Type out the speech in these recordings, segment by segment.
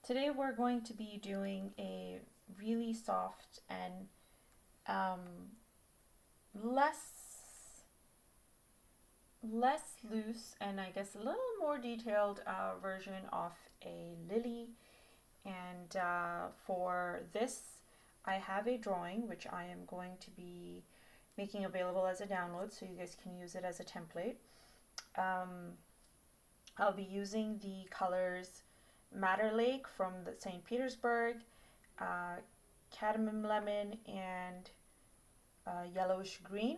Today we're going to be doing a really soft and um, less loose and I guess a little more detailed version of a lily. And for this, I have a drawing which I am going to be making available as a download so you guys can use it as a template. I'll be using the colors Madder Lake from the St. Petersburg, cadmium lemon, and yellowish green.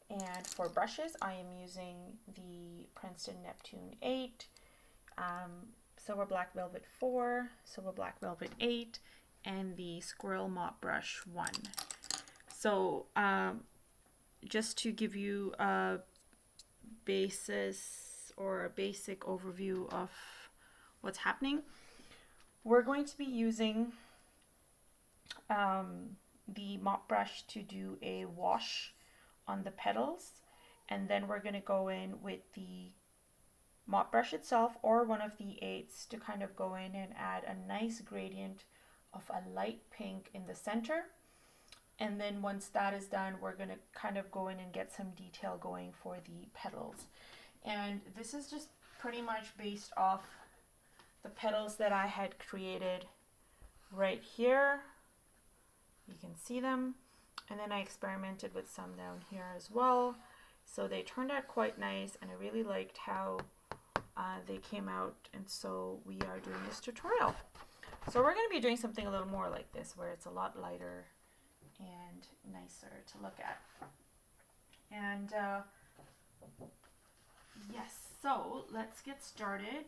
And for brushes, I am using the Princeton Neptune 8, Silver Black Velvet 4, Silver Black Velvet 8, and the Squirrel Mop brush 1. So just to give you a basis or a basic overview of what's happening, we're going to be using the mop brush to do a wash on the petals, and then we're going to go in with the mop brush itself or one of the 8s to kind of go in and add a nice gradient of a light pink in the center. And then once that is done, we're going to kind of go in and get some detail going for the petals. And this is just pretty much based off the petals that I had created right here. You can see them. And then I experimented with some down here as well. So they turned out quite nice, and I really liked how they came out. And so we are doing this tutorial. So we're going to be doing something a little more like this, where it's a lot lighter and nicer to look at. And yes, so let's get started.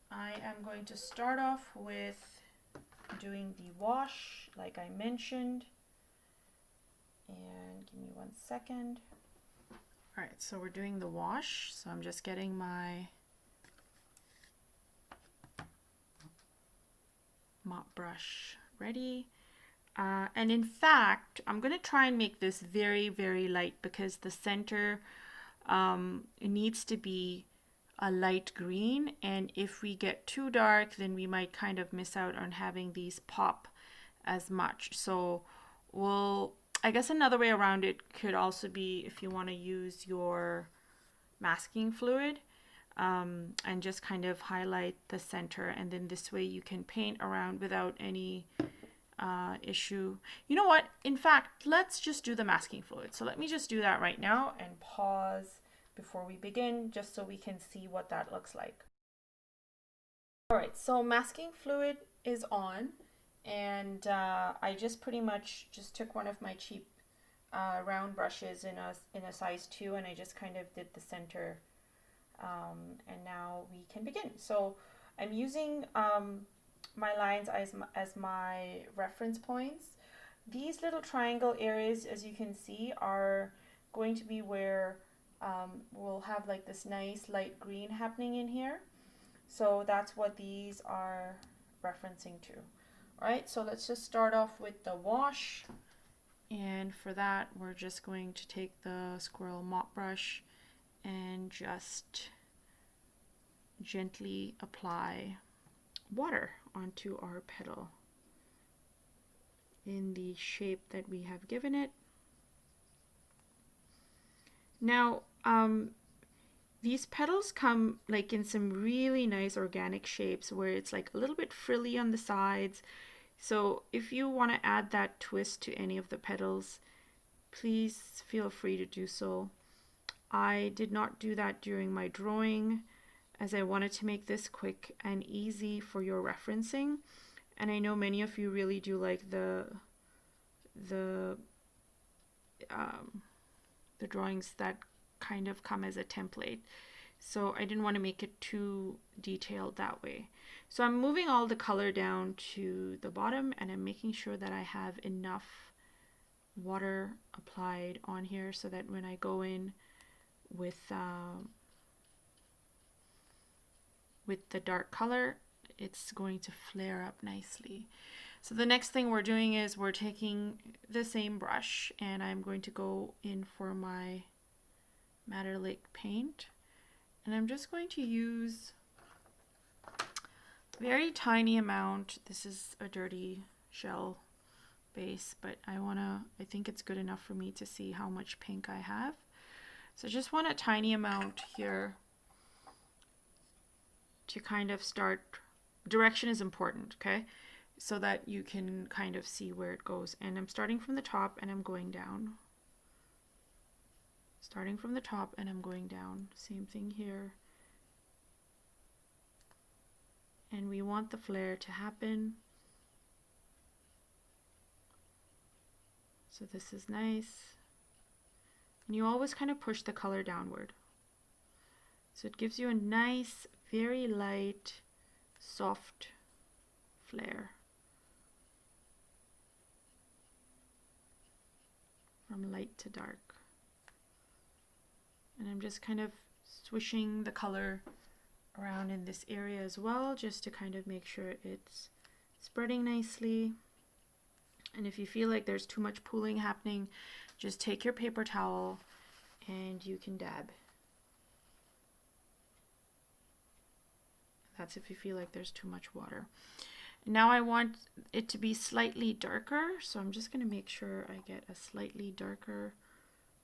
I am going to start off with doing the wash, like I mentioned. And give me 1 second. All right, so we're doing the wash. So I'm just getting my mop brush ready. And in fact, I'm going to try and make this very, very light because the center it needs to be a light green, and if we get too dark, then we might kind of miss out on having these pop as much. So I guess another way around it could also be if you want to use your masking fluid and just kind of highlight the center, and then this way you can paint around without any issue. You know what? In fact, let's just do the masking fluid. So let me just do that right now and pause before we begin, just so we can see what that looks like. All right, so masking fluid is on, and I just pretty much just took one of my cheap round brushes in a size 2, and I just kind of did the center, and now we can begin. So I'm using my lines as my reference points. These little triangle areas, as you can see, are going to be where we'll have like this nice light green happening in here. So that's what these are referencing to. All right, so let's just start off with the wash. And for that, we're just going to take the Squirrel Mop brush and just gently apply water onto our petal in the shape that we have given it. Now, these petals come like in some really nice organic shapes where it's like a little bit frilly on the sides. So if you want to add that twist to any of the petals, please feel free to do so. I did not do that during my drawing, as I wanted to make this quick and easy for your referencing. And I know many of you really do like the drawings that kind of come as a template. So I didn't want to make it too detailed that way. So I'm moving all the color down to the bottom, and I'm making sure that I have enough water applied on here so that when I go in with the dark color, it's going to flare up nicely. So the next thing we're doing is we're taking the same brush, and I'm going to go in for my Madder Lake paint, and I'm just going to use very tiny amount. This is a dirty shell base, but I think it's good enough for me to see how much pink I have. So just want a tiny amount here to kind of start. Direction is important, okay? So that you can kind of see where it goes. And I'm starting from the top and I'm going down. Starting from the top and I'm going down. Same thing here. And we want the flare to happen. So this is nice. And you always kind of push the color downward. So it gives you a nice, very light, soft flare. From light to dark. And I'm just kind of swishing the color around in this area as well, just to kind of make sure it's spreading nicely. And if you feel like there's too much pooling happening, just take your paper towel and you can dab. That's if you feel like there's too much water. Now I want it to be slightly darker, so I'm just going to make sure I get a slightly darker,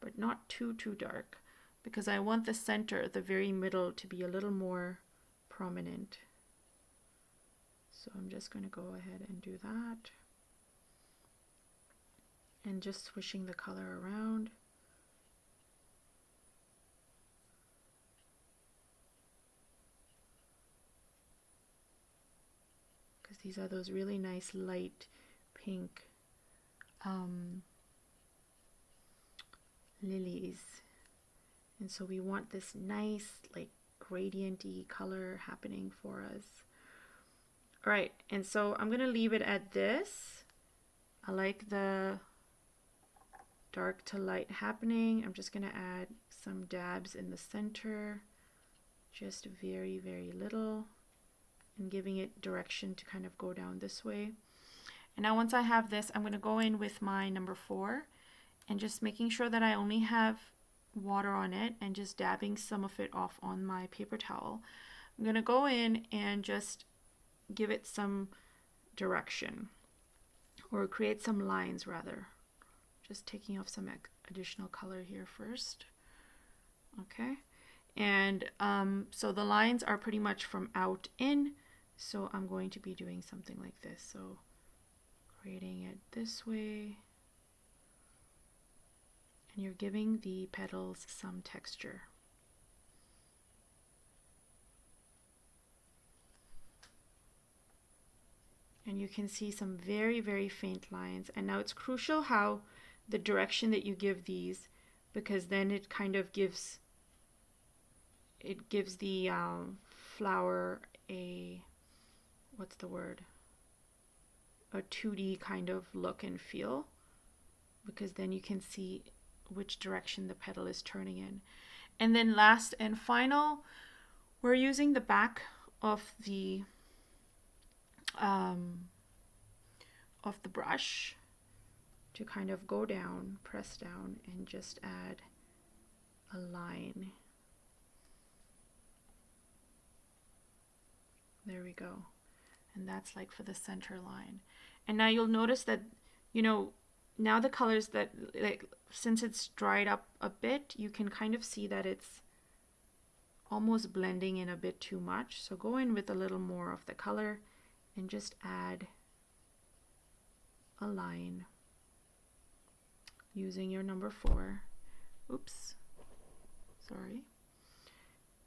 but not too dark, because I want the center, the very middle, to be a little more prominent. So I'm just going to go ahead and do that. And just swishing the color around. Because these are those really nice light pink lilies. And so we want this nice, like, gradient-y color happening for us. All right, and so I'm going to leave it at this. I like the dark to light happening. I'm just going to add some dabs in the center, just very, very little, and giving it direction to kind of go down this way. And now once I have this, I'm going to go in with my number 4 and just making sure that I only have water on it and just dabbing some of it off on my paper towel. I'm going to go in and just give it some direction, or create some lines rather. Just taking off some additional color here first. Okay, and so the lines are pretty much from out in, so I'm going to be doing something like this. So creating it this way, and you're giving the petals some texture. And you can see some very, very faint lines. And now it's crucial how the direction that you give these, because then it kind of gives the flower a, what's the word, a 2D kind of look and feel, because then you can see which direction the petal is turning in. And then last and final, we're using the back of the brush to kind of go down, press down, and just add a line. There we go. And that's like for the center line. And now you'll notice that, you know, now the colors that, like, since it's dried up a bit, you can kind of see that it's almost blending in a bit too much. So go in with a little more of the color and just add a line using your number 4. Oops, sorry.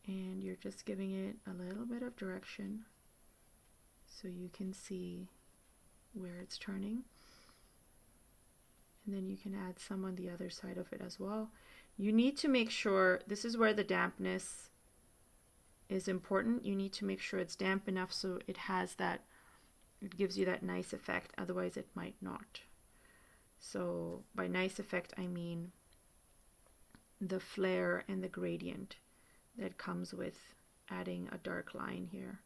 And you're just giving it a little bit of direction so you can see where it's turning. And then you can add some on the other side of it as well. You need to make sure, this is where the dampness is important. You need to make sure it's damp enough so it has that, it gives you that nice effect, otherwise it might not. So by nice effect, I mean the flare and the gradient that comes with adding a dark line here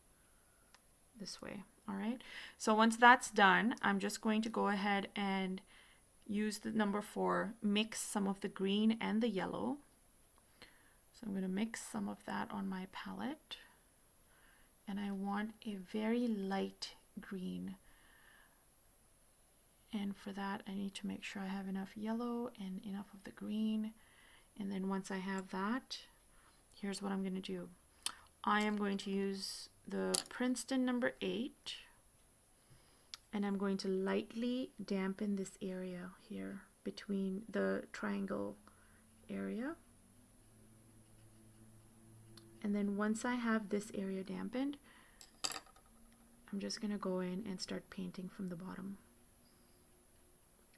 this way. All right, so once that's done, I'm just going to go ahead and use the number 4, mix some of the green and the yellow. So I'm going to mix some of that on my palette. and I want a very light green. And for that, I need to make sure I have enough yellow and enough of the green. And then once I have that, here's what I'm going to do. I am going to use the Princeton number 8, and I'm going to lightly dampen this area here between the triangle area. And then once I have this area dampened, I'm just going to go in and start painting from the bottom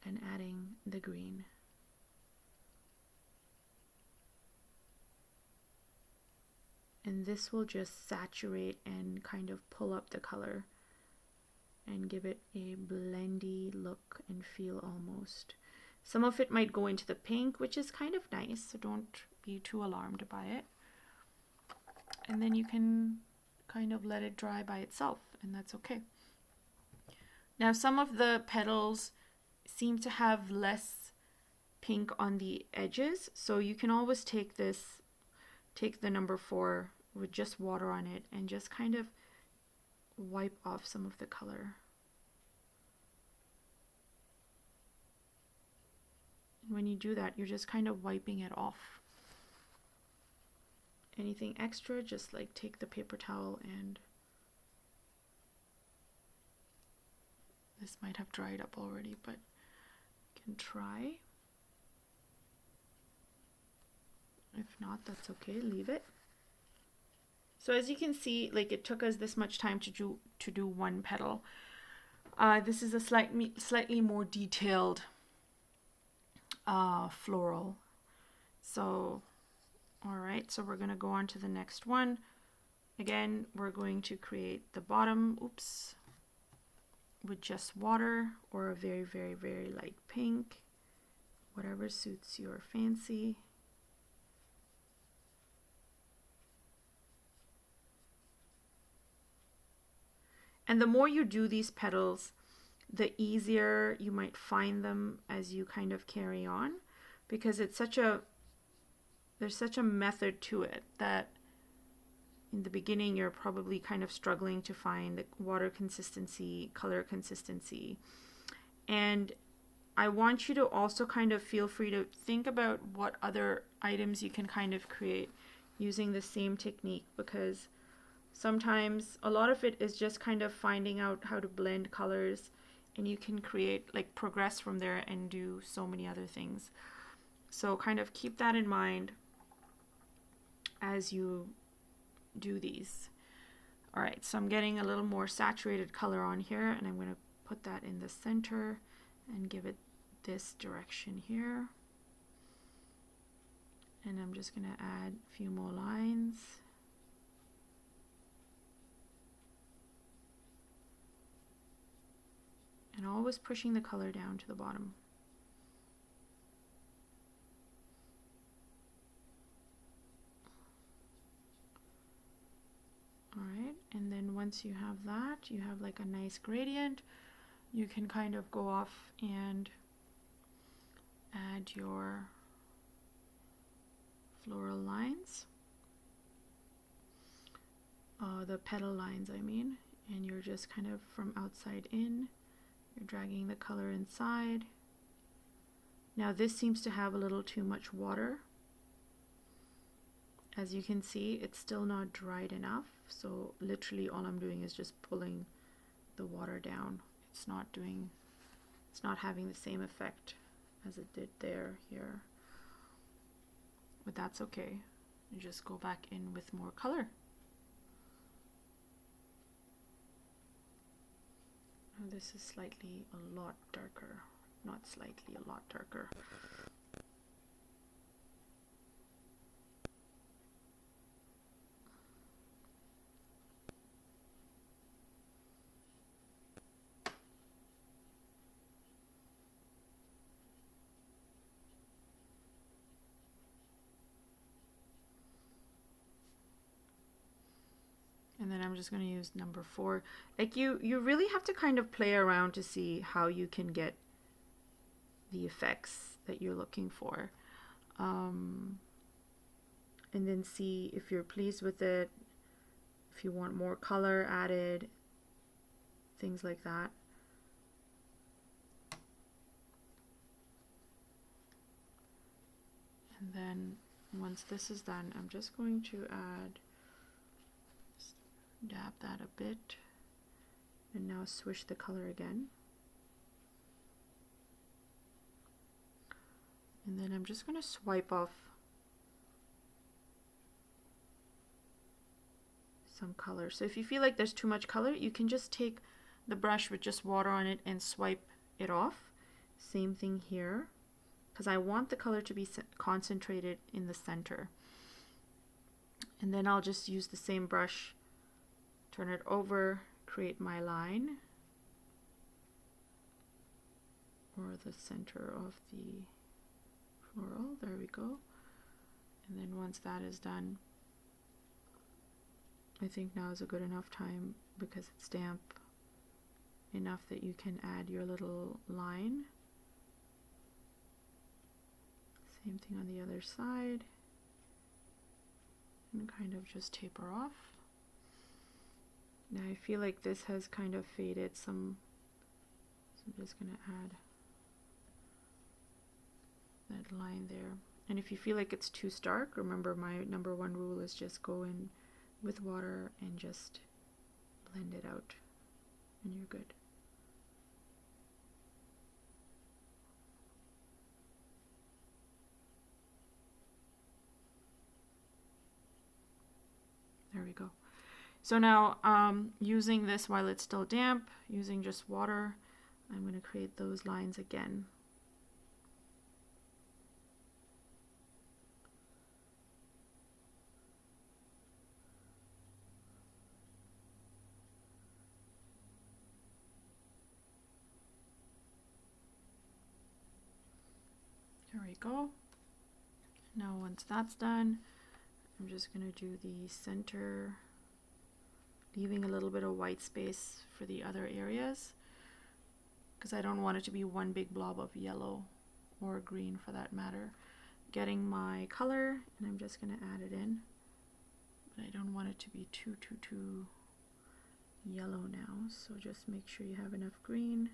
and adding the green. And this will just saturate and kind of pull up the color and give it a blendy look and feel almost. Some of it might go into the pink, which is kind of nice, so don't be too alarmed by it. And then you can kind of let it dry by itself, and that's okay. Now some of the petals seem to have less pink on the edges, so you can always take the number 4 with just water on it and just kind of wipe off some of the color. And when you do that, you're just kind of wiping it off. Anything extra, just like take the paper towel, and this might have dried up already, but you can try. If not, that's okay, leave it. So as you can see, like, it took us this much time to do one petal. This is a slightly more detailed floral. So all right, so we're going to go on to the next one. Again, we're going to create the bottom, with just water or a very, very, very light pink, whatever suits your fancy. And the more you do these petals, the easier you might find them as you kind of carry on, because it's there's such a method to it that in the beginning you're probably kind of struggling to find the water consistency, color consistency. And I want you to also kind of feel free to think about what other items you can kind of create using the same technique, because sometimes a lot of it is just kind of finding out how to blend colors, and you can create, like, progress from there and do so many other things. So kind of keep that in mind as you do these. All right, so I'm getting a little more saturated color on here, and I'm going to put that in the center and give it this direction here. And I'm just going to add a few more lines. And always pushing the color down to the bottom. All right, and then once you have that, you have like a nice gradient. You can kind of go off and add your floral lines, the petal lines I mean, and you're just kind of from outside in, you're dragging the color inside. Now this seems to have a little too much water. As you can see, it's still not dried enough, so literally all I'm doing is just pulling the water down. It's not having the same effect as it did here, but that's okay. You just go back in with more color. Now this is slightly a lot darker, not slightly, a lot darker. And then I'm just going to use number 4. Like you really have to kind of play around to see how you can get the effects that you're looking for. And then see if you're pleased with it. if you want more color added, things like that. And then once this is done, I'm just going to dab that a bit, and now swish the color again. And then I'm just going to swipe off some color. So if you feel like there's too much color, you can just take the brush with just water on it and swipe it off. Same thing here, because I want the color to be concentrated in the center. And then I'll just use the same brush, turn it over, create my line, or the center of the floral. There we go. And then once that is done, I think now is a good enough time, because it's damp enough that you can add your little line. Same thing on the other side, and kind of just taper off. Now I feel like this has kind of faded some, so I'm just going to add that line there. And if you feel like it's too stark, remember my number one rule is just go in with water and just blend it out, and you're good. There we go. So now using this while it's still damp, using just water, I'm going to create those lines again. There we go. Now once that's done, I'm just going to do the center, leaving a little bit of white space for the other areas, because I don't want it to be one big blob of yellow or green for that matter. Getting my color, and I'm just going to add it in, but I don't want it to be too yellow now, so just make sure you have enough green.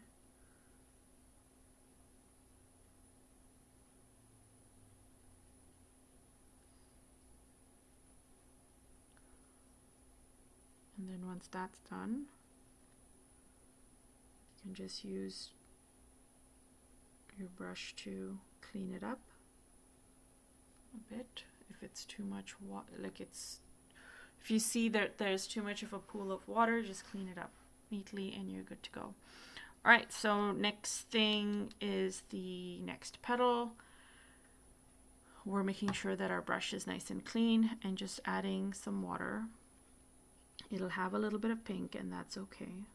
And then once that's done, you can just use your brush to clean it up a bit. If it's too much if you see that there's too much of a pool of water, just clean it up neatly and you're good to go. All right, so next thing is the next petal. We're making sure that our brush is nice and clean and just adding some water. It'll have a little bit of pink, and that's okay.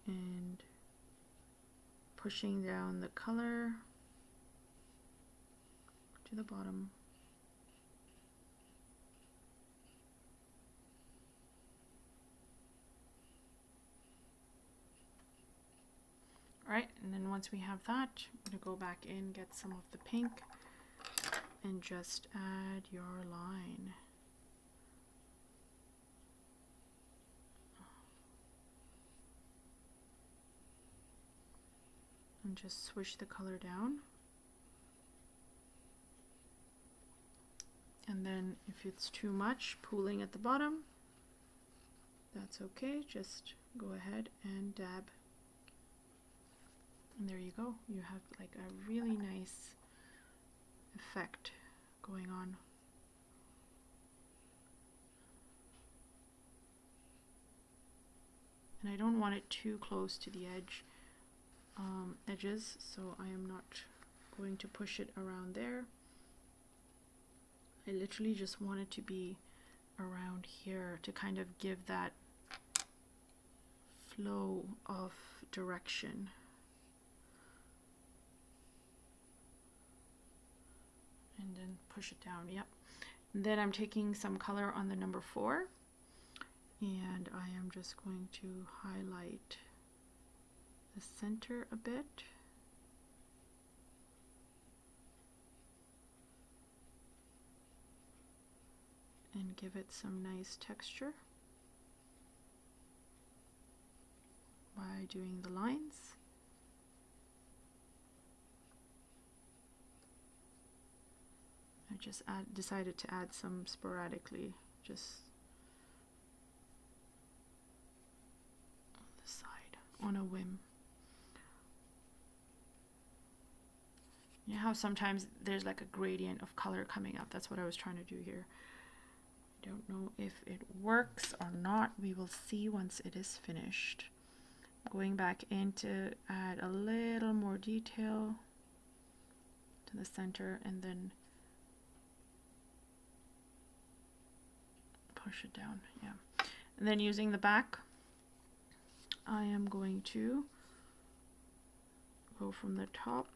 And pushing down the color to the bottom. All right, and then once we have that, I'm going to go back in, get some of the pink, and just add your line. And just swish the color down. And then if it's too much pooling at the bottom, that's okay. Just go ahead and dab. And there you go. You have like a really nice effect going on. And I don't want it too close to the edges, so I am not going to push it around there. I literally just want it to be around here to kind of give that flow of direction. And then push it down. Yep. And then I'm taking some color on the number 4, And I am just going to highlight the center a bit. And give it some nice texture by doing the lines. I just decided to add some sporadically, just on the side, on a whim. You know how sometimes there's like a gradient of color coming up? That's what I was trying to do here. I don't know if it works or not. We will see once it is finished. Going back in to add a little more detail to the center and then push it down. Yeah. And then using the back, I am going to go from the top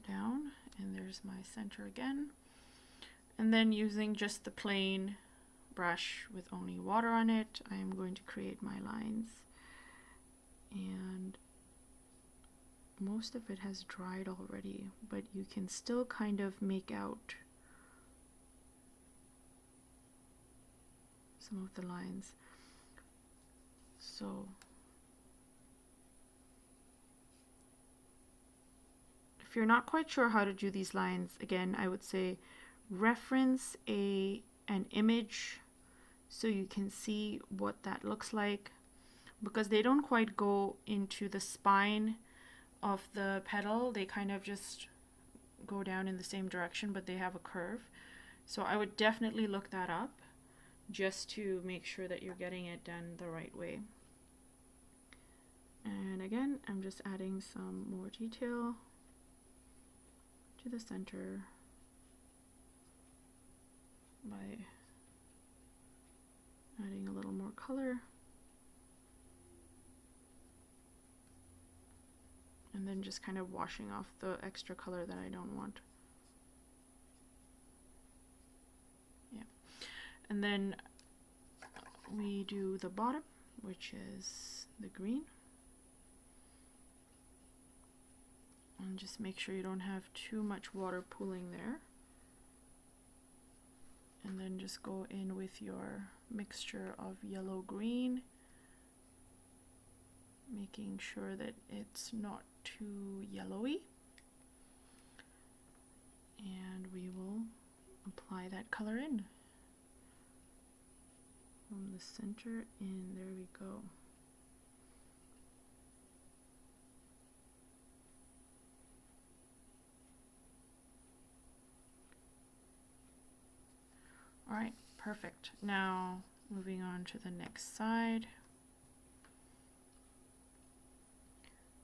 down, and there's my center again. And then using just the plain brush with only water on it, I am going to create my lines. And most of it has dried already, but you can still kind of make out some of the lines. So if you're not quite sure how to do these lines, again, I would say reference an image so you can see what that looks like, because they don't quite go into the spine of the petal. They kind of just go down in the same direction, but they have a curve. So I would definitely look that up just to make sure that you're getting it done the right way. And again, I'm just adding some more detail to the center by adding a little more color. And then just kind of washing off the extra color that I don't want. Yeah. And then we do the bottom, which is the green. And just make sure you don't have too much water pooling there. And then just go in with your mixture of yellow green, making sure that it's not too yellowy. And we will apply that color in from the center in. There we go. All right, perfect. Now moving on to the next side.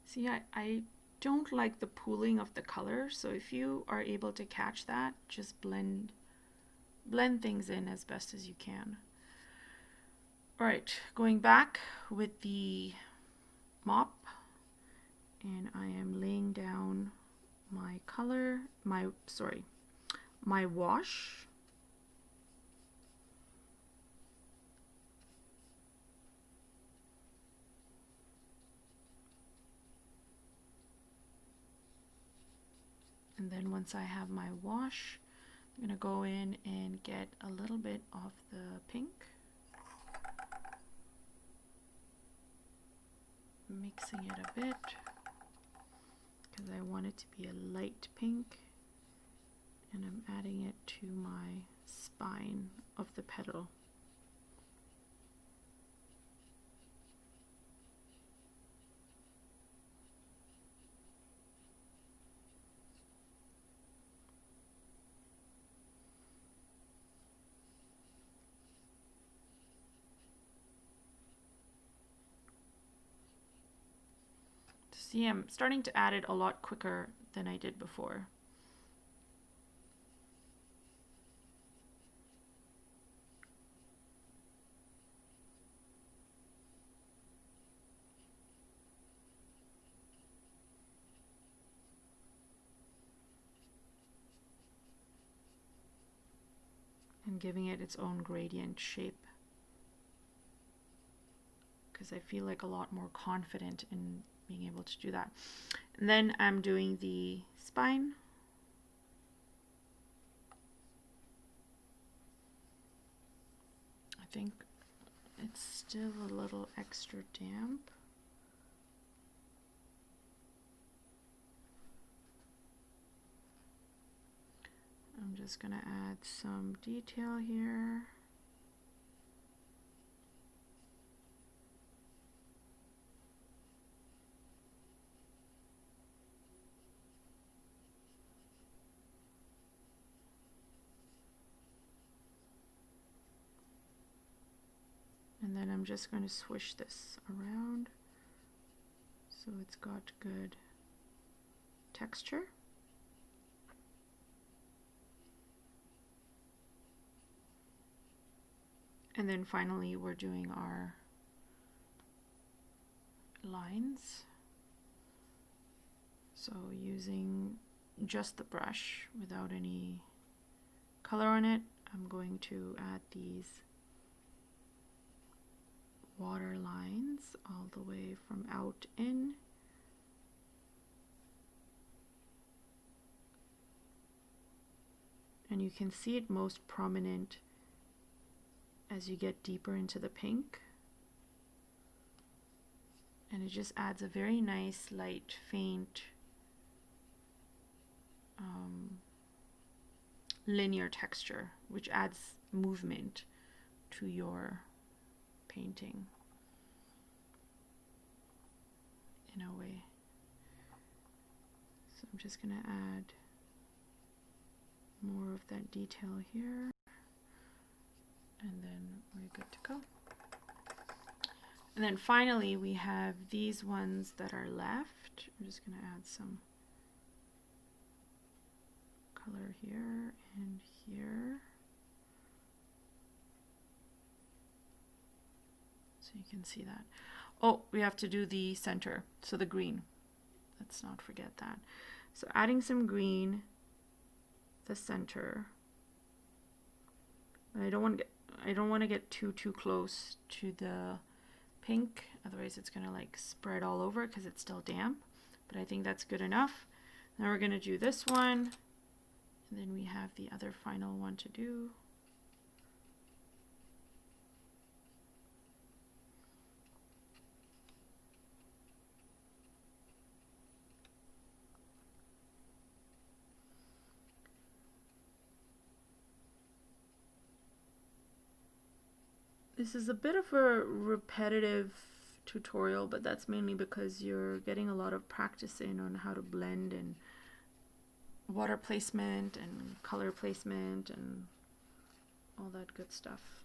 See, I don't like the pooling of the color, so if you are able to catch that, just blend things in as best as you can. All right, going back with the mop, and I am laying down my color, my wash. And then once I have my wash, I'm going to go in and get a little bit of the pink, mixing it a bit because I want it to be a light pink, and I'm adding it to my spine of the petal. See, I'm starting to add it a lot quicker than I did before. And giving it its own gradient shape, because I feel like a lot more confident in being able to do that. And then I'm doing the spine. I think it's still a little extra damp. I'm just going to add some detail here. And then I'm just going to swish this around so it's got good texture. And then finally we're doing our lines. So using just the brush without any color on it, I'm going to add these water lines all the way from out in. And you can see it most prominent as you get deeper into the pink. And it just adds a very nice, light, faint, linear texture, which adds movement to your painting in a way. So I'm just going to add more of that detail here, and then we're good to go. And then finally we have these ones that are left. I'm just going to add some color here and here, so you can see that. Oh, we have to do the center, so the green. Let's not forget that. So adding some green, the center. I don't want to get too close to the pink, otherwise it's going to like spread all over because it's still damp, but I think that's good enough. Now we're going to do this one, and then we have the other final one to do. This is a bit of a repetitive tutorial, but that's mainly because you're getting a lot of practice in on how to blend and water placement and color placement and all that good stuff.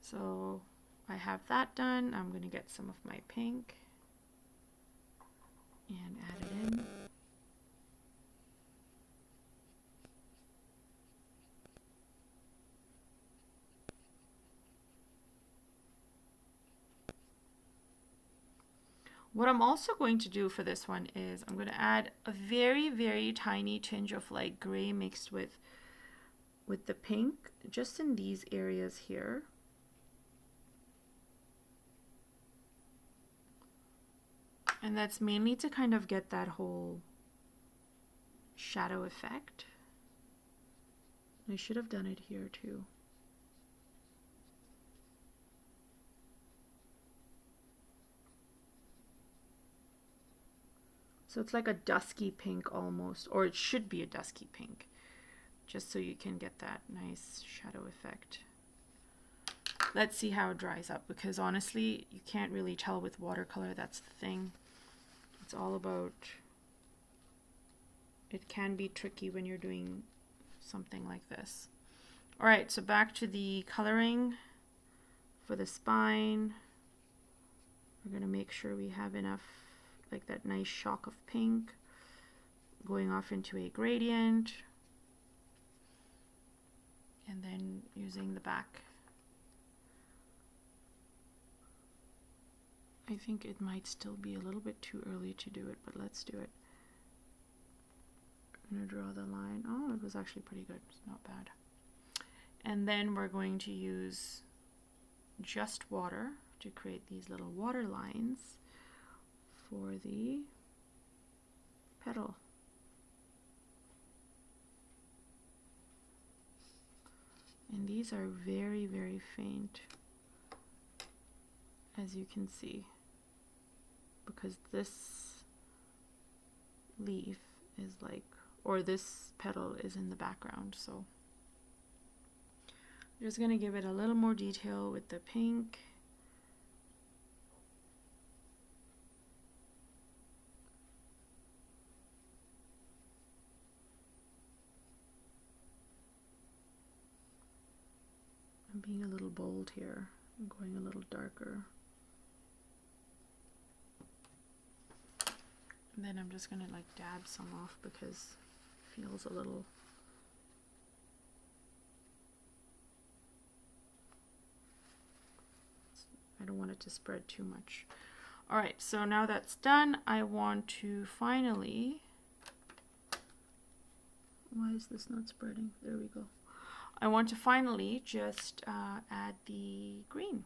So I have that done. I'm going to get some of my pink and add it in. What I'm also going to do for this one is I'm going to add a very tiny tinge of like gray mixed with the pink, just in these areas here. And that's mainly to kind of get that whole shadow effect. I should have done it here too. So it's like a dusky pink almost, or it should be a dusky pink, just so you can get that nice shadow effect. Let's see how it dries up, because honestly, you can't really tell with watercolor. That's the thing. It's all about, it can be tricky when you're doing something like this. All right, so back to the coloring for the spine. We're going to make sure we have enough, like that nice shock of pink going off into a gradient, and then using the back. I think it might still be a little bit too early to do it, but let's do it. I'm going to draw the line. Oh, it was actually pretty good. It's not bad. And then we're going to use just water to create these little water lines for the petal. And these are very, very faint, as you can see, because this leaf is like, or this petal is in the background. So I'm just going to give it a little more detail with the pink. I'm being a little bold here. I'm going a little darker. And then I'm just going to like dab some off because it feels a little I don't want it to spread too much. All right, so now that's done, I want to finally, why is this not spreading? There we go. I want to finally just add the green.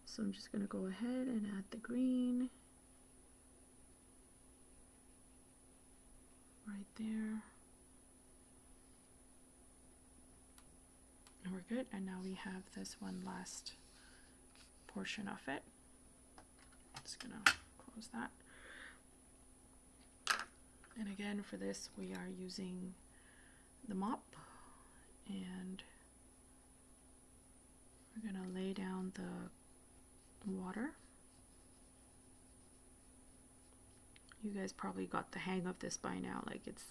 So I'm just going to go ahead and add the green right there. And we're good. And now we have this one last portion of it. Just going to close that. And again, for this, we are using the mop. And we're going to lay down the water. You guys probably got the hang of this by now. Like, it's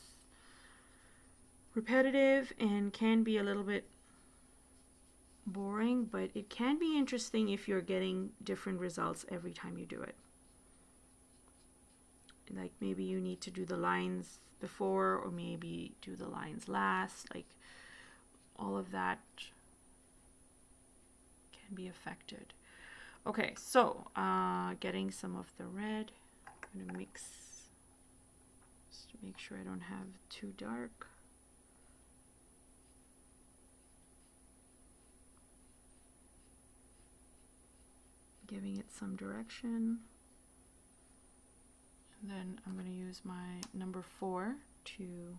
repetitive and can be a little bit boring, but it can be interesting if you're getting different results every time you do it. Like, maybe you need to do the lines before, or maybe do the lines last. Like, all of that can be affected. Okay, so getting some of the red. I'm going to mix just to make sure I don't have too dark. Giving it some direction. And then I'm going to use my number 4 to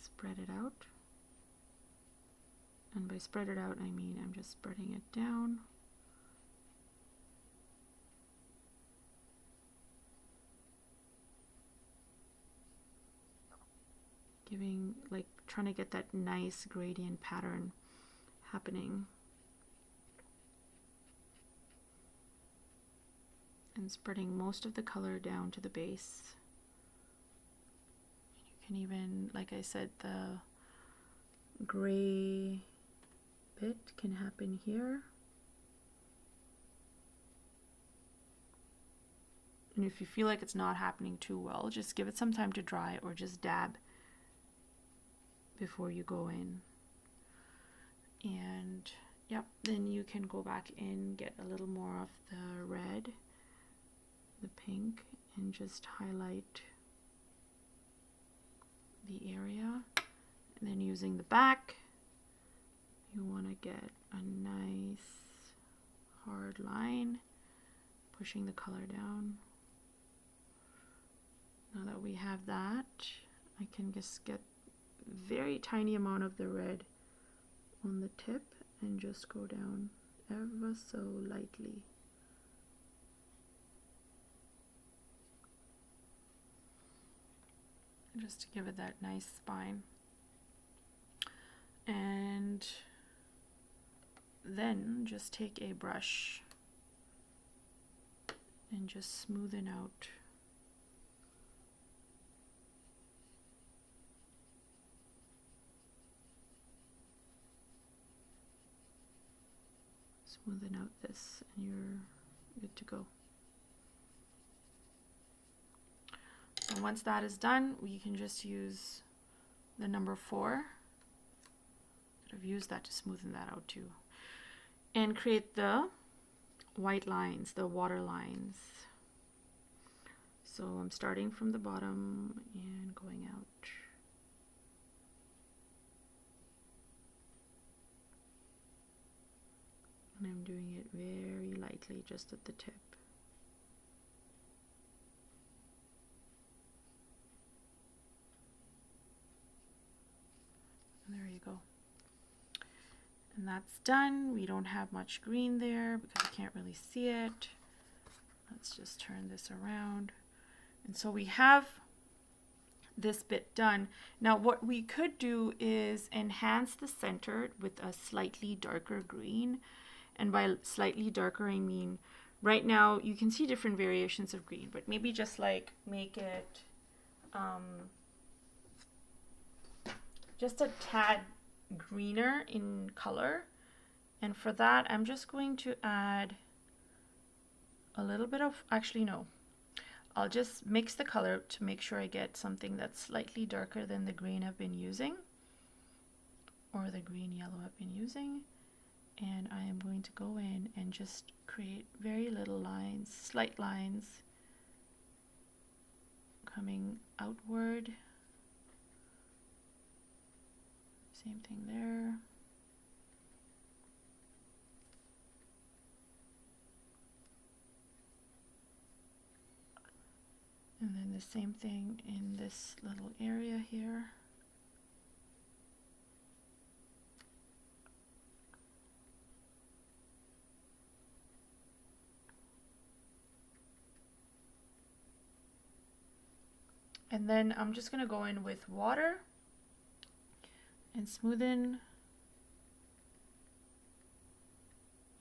spread it out. And by spread it out, I mean I'm just spreading it down. Giving, like, trying to get that nice gradient pattern happening. And spreading most of the color down to the base. You can even, like I said, the gray bit can happen here. And if you feel like it's not happening too well, just give it some time to dry, or just dab before you go in. And yep, then you can go back in, get a little more of the red, the pink, and just highlight the area. And then using the back, you want to get a nice hard line, pushing the color down. Now that we have that, I can just get very tiny amount of the red on the tip and just go down ever so lightly. Just to give it that nice spine. And then just take a brush and just smoothen out this, and you're good to go. So once that is done, we can just use the number 4. I've used that to smoothen that out too, and create the white lines, the water lines. So I'm starting from the bottom and going out. I'm doing it very lightly, just at the tip. And there you go. And that's done. We don't have much green there because you can't really see it. Let's just turn this around. And so we have this bit done. Now what we could do is enhance the center with a slightly darker green. And by slightly darker, I mean right now you can see different variations of green, but maybe just like make it just a tad greener in color. And for that, I'm just going to add a little bit of, actually no, I'll just mix the color to make sure I get something that's slightly darker than the green I've been using, or the green yellow I've been using. And I am going to go in and just create very little lines, slight lines coming outward. Same thing there. And then the same thing in this little area here. And then I'm just going to go in with water and smoothen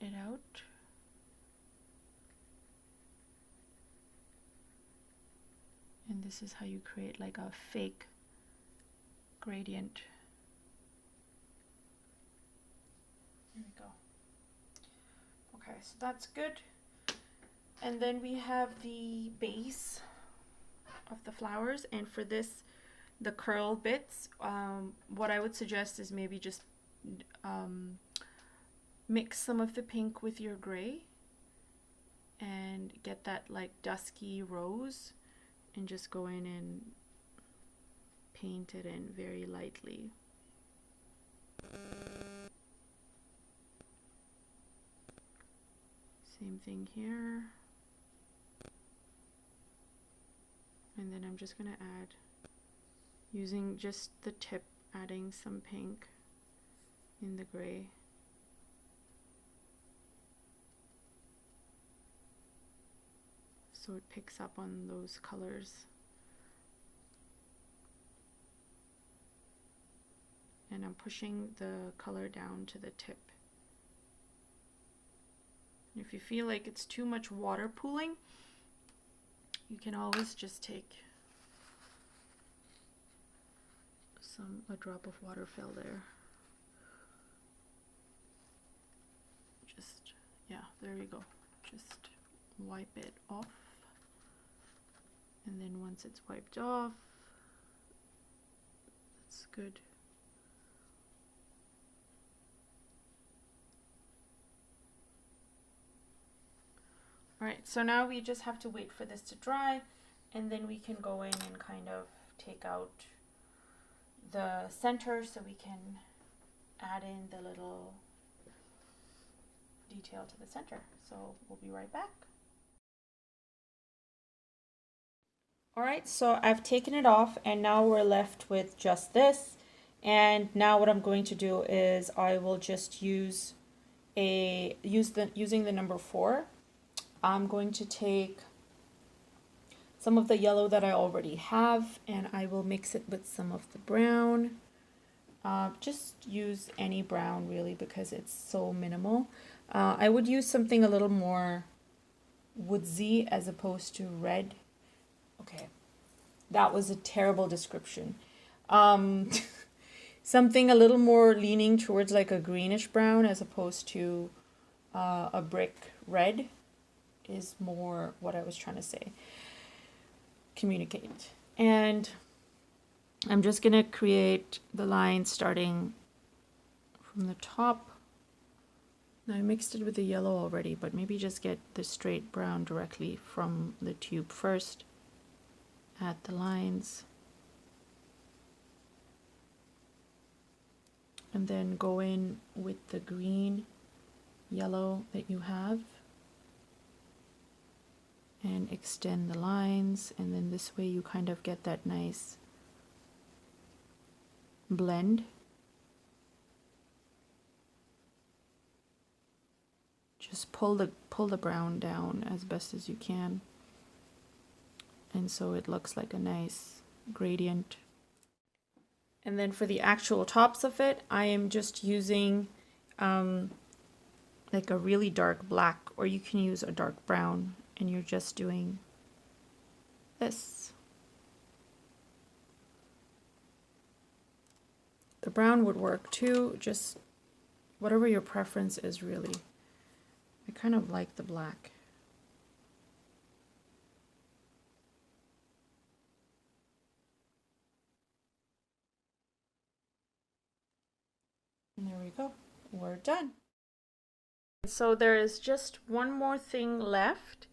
it out. And this is how you create like a fake gradient. There we go. Okay, so that's good. And then we have the base of the flowers, and for this, the curl bits, what I would suggest is maybe just mix some of the pink with your gray and get that like dusky rose, and just go in and paint it in very lightly. Same thing here. And then I'm just going to add, using just the tip, adding some pink in the gray. So it picks up on those colors. And I'm pushing the color down to the tip. And if you feel like it's too much water pooling, you can always just take a drop of water fill there. Just, yeah, there you go. Just wipe it off. And then once it's wiped off, that's good. Alright, so now we just have to wait for this to dry, and then we can go in and kind of take out the center so we can add in the little detail to the center. So we'll be right back. Alright, so I've taken it off, and now we're left with just this. And now what I'm going to do is I will just using the number 4. I'm going to take some of the yellow that I already have, and I will mix it with some of the brown. Just use any brown really, because it's so minimal. I would use something a little more woodsy as opposed to red. Okay, that was a terrible description. Something a little more leaning towards like a greenish brown as opposed to a brick red is more what I was trying to say, communicate. And I'm just going to create the line starting from the top. Now I mixed it with the yellow already, but maybe just get the straight brown directly from the tube first. Add the lines. And then go in with the green yellow that you have and extend the lines, and then this way you kind of get that nice blend. Just pull the brown down as best as you can, and so it looks like a nice gradient. And then for the actual tops of it, I am just using like a really dark black, or you can use a dark brown, and you're just doing this. The brown would work too, just whatever your preference is really. I kind of like the black. And there we go, we're done. So there is just one more thing left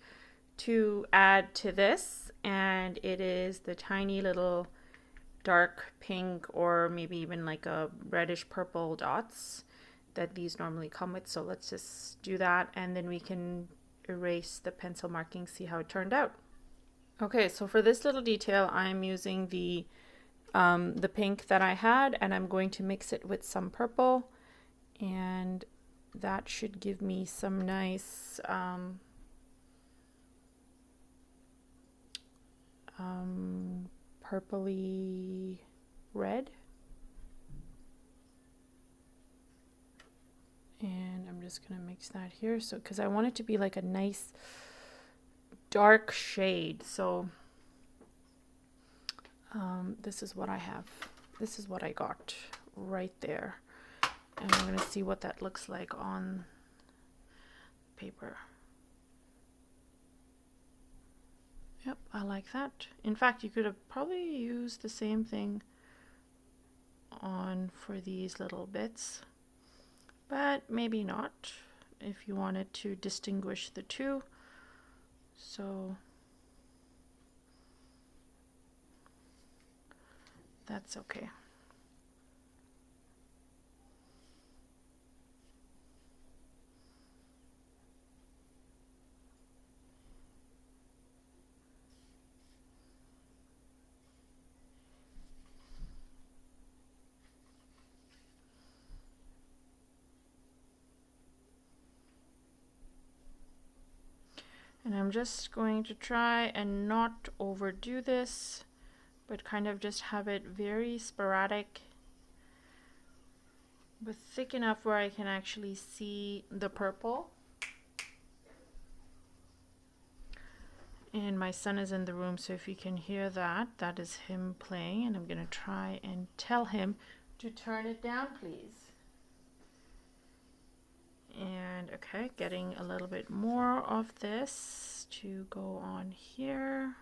to add to this, and it is the tiny little dark pink or maybe even like a reddish purple dots that these normally come with. So let's just do that, and then we can erase the pencil marking, see how it turned out. Okay, so for this little detail, I'm using the pink that I had, and I'm going to mix it with some purple, and that should give me some nice purpley red. And I'm just gonna mix that here, so because I want it to be like a nice dark shade. So this is what I have. This is what I got right there, and I'm gonna see what that looks like on paper. Yep, I like that. In fact, you could have probably used the same thing on for these little bits, but maybe not if you wanted to distinguish the two. So that's okay. And I'm just going to try and not overdo this, but kind of just have it very sporadic, but thick enough where I can actually see the purple. And my son is in the room, so if you can hear that, that is him playing, and I'm going to try and tell him to turn it down, please. And okay, getting a little bit more of this to go on here.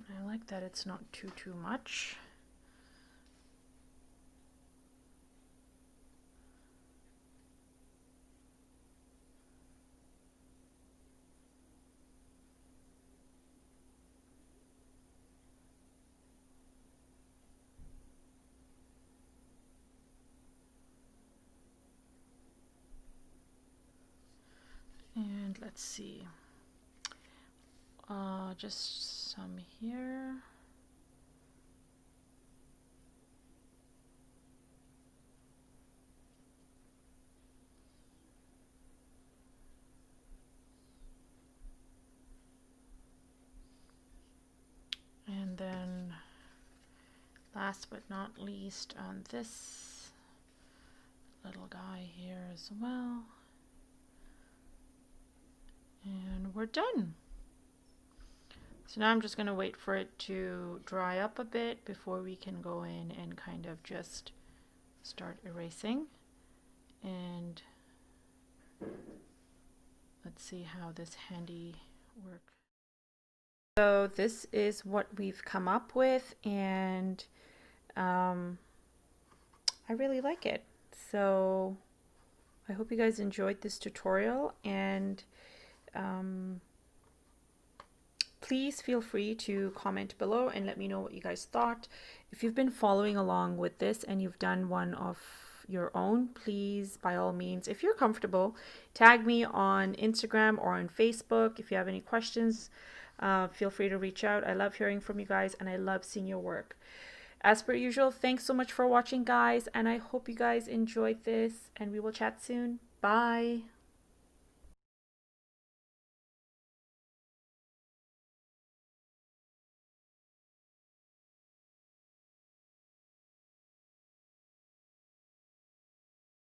I like that it's not too much. And let's see, just some here. And then last but not least, on this little guy here as well. And we're done. So now I'm just going to wait for it to dry up a bit before we can go in and kind of just start erasing. And let's see how this handy works. So this is what we've come up with, and I really like it. So I hope you guys enjoyed this tutorial, and um, please feel free to comment below and let me know what you guys thought. If you've been following along with this and you've done one of your own, please, by all means, if you're comfortable, tag me on Instagram or on Facebook. If you have any questions, feel free to reach out. I love hearing from you guys, and I love seeing your work. As per usual, thanks so much for watching, guys, and I hope you guys enjoyed this, and we will chat soon. Bye.